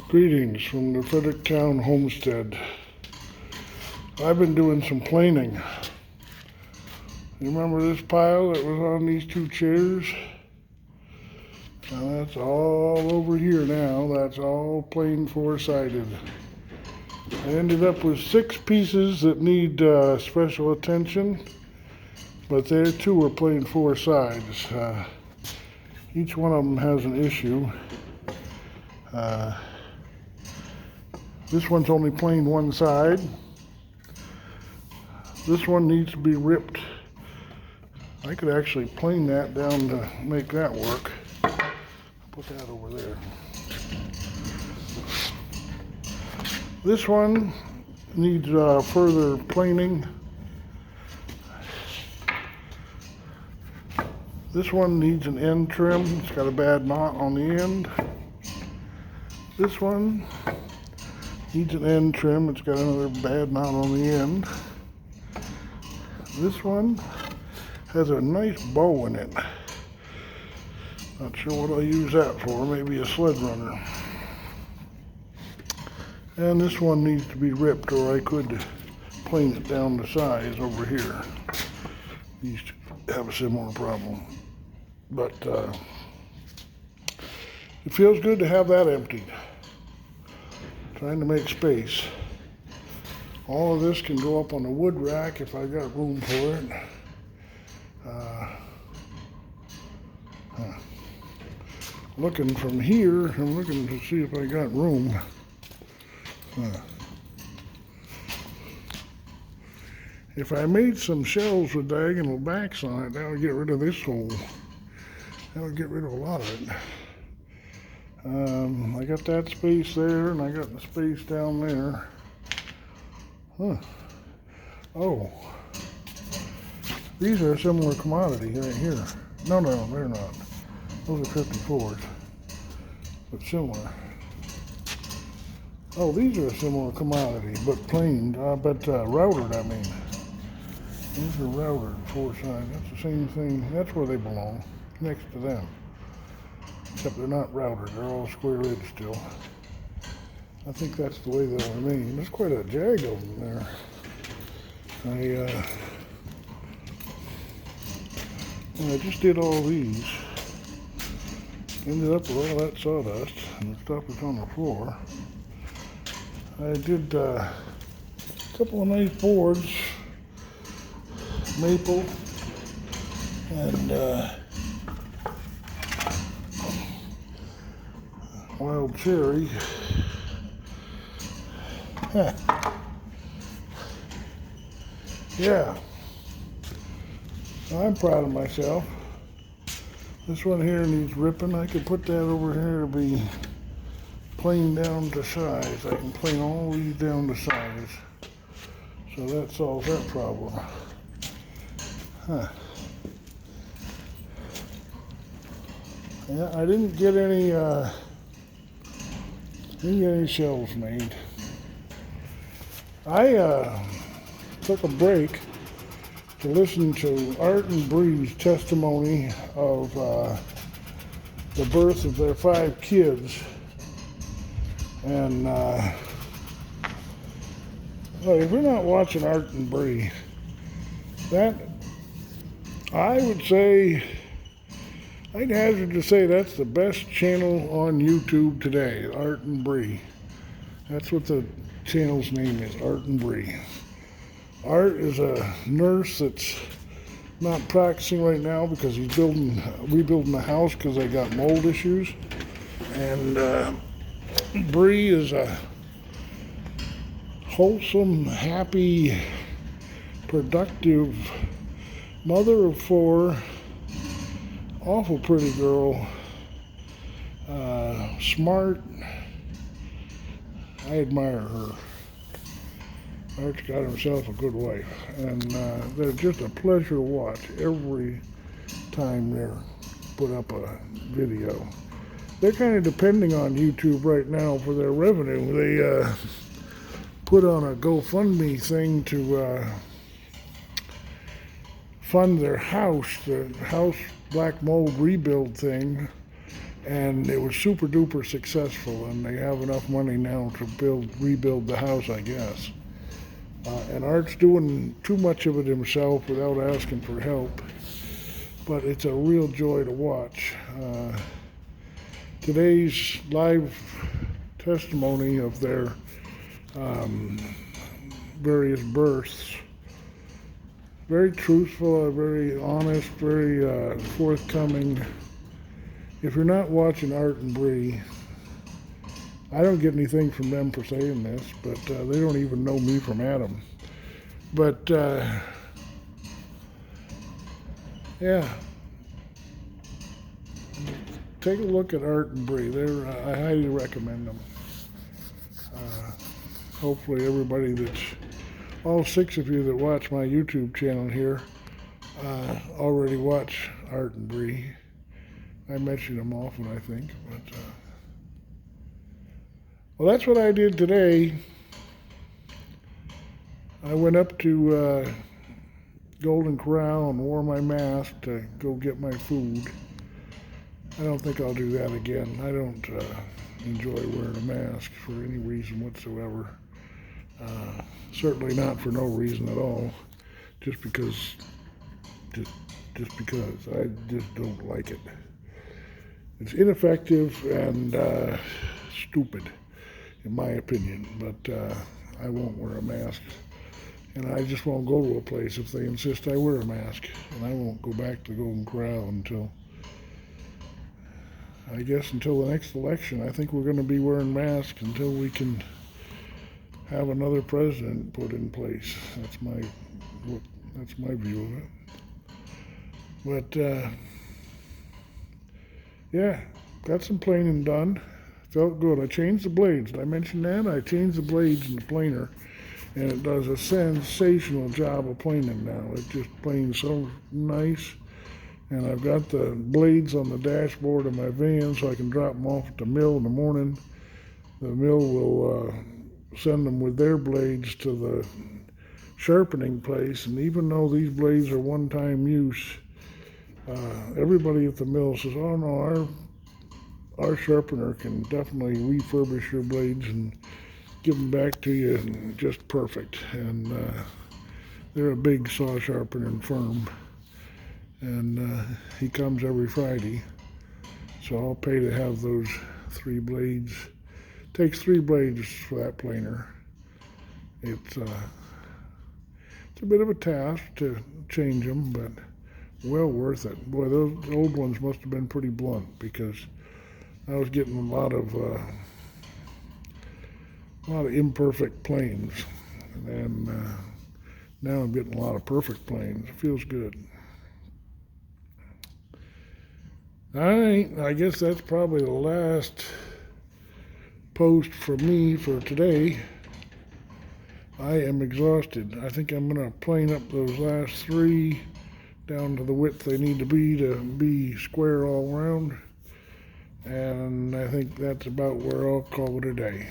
Greetings from the Fredericktown homestead. I've been doing some planing. You remember this pile that was on these two chairs? Now that's all over here now. That's all plain four-sided. I ended up with 6 pieces that need special attention, but there too are plain 4 sides. Each one of them has an issue. This one's only plain one side. This one needs to be ripped. I could actually plane that down to make that work. Put that over there. This one needs further planing. This one needs an end trim. It's got a bad knot on the end. This one needs an end trim. It's got another bad knot on the end. This one has a nice bow in it. Not sure what I'll use that for. Maybe a sled runner. And this one needs to be ripped, or I could plane it down to size over here. These have a similar problem. But it feels good to have that emptied. Trying to make space. All of this can go up on the wood rack if I got room for it. Looking from here, I'm looking to see if I got room. If I made some shelves with diagonal backs on it, that would get rid of this hole. That would get rid of a lot of it. I got that space there, and I got the space down there. Oh, these are a similar commodity right here. No, they're not. Those are 54s, but similar. Oh, these are a similar commodity, but planed, routed, I mean. These are routed 4 sides. That's the same thing. That's where they belong, next to them. Except they're not routed. They're all square edge still. I think that's the way they'll remain. There's quite a jag of them there. I just did all these. Ended up with all that sawdust and the stuff that's on the floor. I did a couple of nice boards, maple and wild cherry. Yeah, I'm proud of myself. This one here needs ripping. I could put that over here to be planed down to size. I can plane all these down to size. So that solves that problem. Yeah, I didn't get any shelves made. I took a break to listen to Art and Bree's testimony of the birth of their 5 kids. And if you're not watching Art and Bree, that, I would say, I'd hazard to say that's the best channel on YouTube today, Art and Bree. That's what the channel's name is, Art and Bree. Art is a nurse that's not practicing right now because he's rebuilding the house because they got mold issues. And Bree is a wholesome, happy, productive mother of 4, awful pretty girl, smart. I admire her. Art's got himself a good wife, and they're just a pleasure to watch every time they're put up a video. They're kind of depending on YouTube right now for their revenue. They put on a GoFundMe thing to fund their house, the house black mold rebuild thing, and it was super duper successful, and they have enough money now to rebuild the house, I guess. And Art's doing too much of it himself without asking for help, but it's a real joy to watch. Today's live testimony of their various births, very truthful, very honest, very forthcoming. If you're not watching Art and Bree, I don't get anything from them for saying this, but they don't even know me from Adam. But yeah, take a look at Art and Bree. I highly recommend them. Hopefully everybody all 6 of you that watch my YouTube channel here already watch Art and Bree. I mention them often, I think. But well, that's what I did today. I went up to Golden Corral and wore my mask to go get my food. I don't think I'll do that again. I don't enjoy wearing a mask for any reason whatsoever. Certainly not for no reason at all. Just because I just don't like it. It's ineffective and stupid, in my opinion. But I won't wear a mask, and I just won't go to a place if they insist I wear a mask. And I won't go back to Golden Corral until the next election. I think we're going to be wearing masks until we can have another president put in place. That's my view of it. But yeah, got some planing done. Felt good. I changed the blades. Did I mention that? I changed the blades in the planer, and it does a sensational job of planing now. It just planes so nice. And I've got the blades on the dashboard of my van so I can drop them off at the mill in the morning. The mill will send them with their blades to the sharpening place. And even though these blades are one-time use, everybody at the mill says, oh no, our sharpener can definitely refurbish your blades and give them back to you just perfect. And they're a big saw sharpening firm. And he comes every Friday, so I'll pay to have those 3 blades. Takes 3 blades for that planer. It's a bit of a task to change them, but well worth it. Boy, those old ones must have been pretty blunt, because I was getting a lot of imperfect planes, and now I'm getting a lot of perfect planes. It feels good. All right, I guess that's probably the last post for me for today. I am exhausted. I think I'm going to plane up those last 3 down to the width they need to be square all around. And I think that's about where I'll call it a day.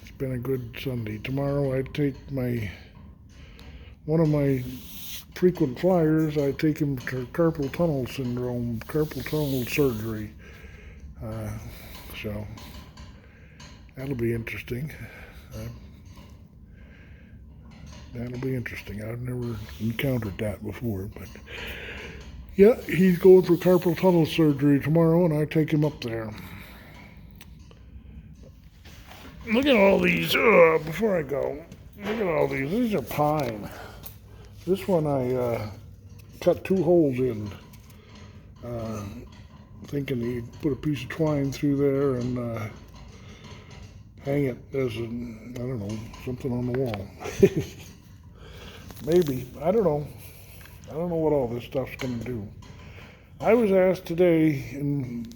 It's been a good Sunday. Tomorrow I take one of my frequent flyers. I take him to carpal tunnel surgery. So that'll be interesting. I've never encountered that before, but yeah, he's going for carpal tunnel surgery tomorrow, and I take him up there. Look at all these. Before I go, look at all these. These are pine. This one I cut 2 holes in, thinking he'd put a piece of twine through there and hang it as something on the wall. Maybe. I don't know. I don't know what all this stuff's going to do. I was asked today in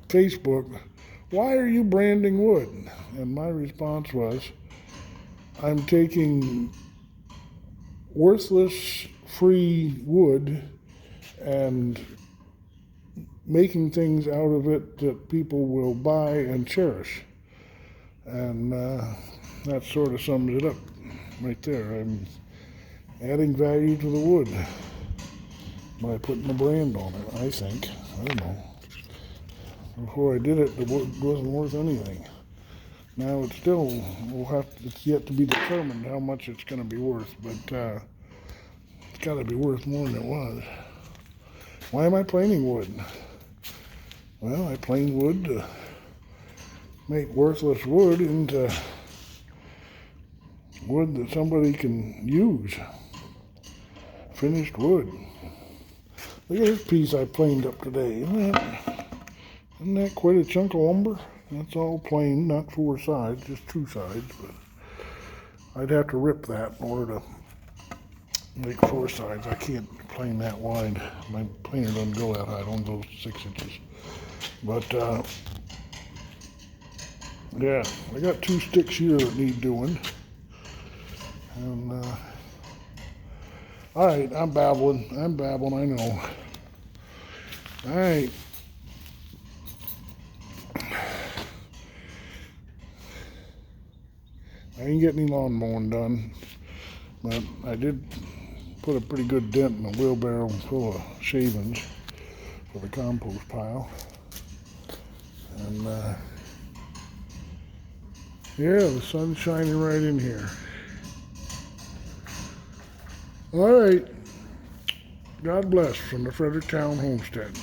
Facebook, why are you branding wood? And my response was, I'm taking worthless, free wood and making things out of it that people will buy and cherish. And that sort of sums it up right there. I'm adding value to the wood. by putting the brand on it, I think. I don't know. Before I did it, the wood wasn't worth anything. Now it's still, it's yet to be determined how much it's going to be worth, but it's got to be worth more than it was. Why am I planing wood? Well, I plane wood to make worthless wood into wood that somebody can use. Finished wood. Look at this piece I planed up today. Isn't that quite a chunk of lumber? That's all plain, not 4 sides, just 2 sides. But I'd have to rip that in order to make 4 sides. I can't plane that wide. My planer doesn't go that high. It only goes 6 inches. But yeah, I got 2 sticks here that need doing. And all right, I'm babbling, I know. All right. I ain't getting any lawn mowing done, but I did put a pretty good dent in a wheelbarrow full of shavings for the compost pile. And yeah, the sun's shining right in here. All right. God bless from the Fredericktown Homestead.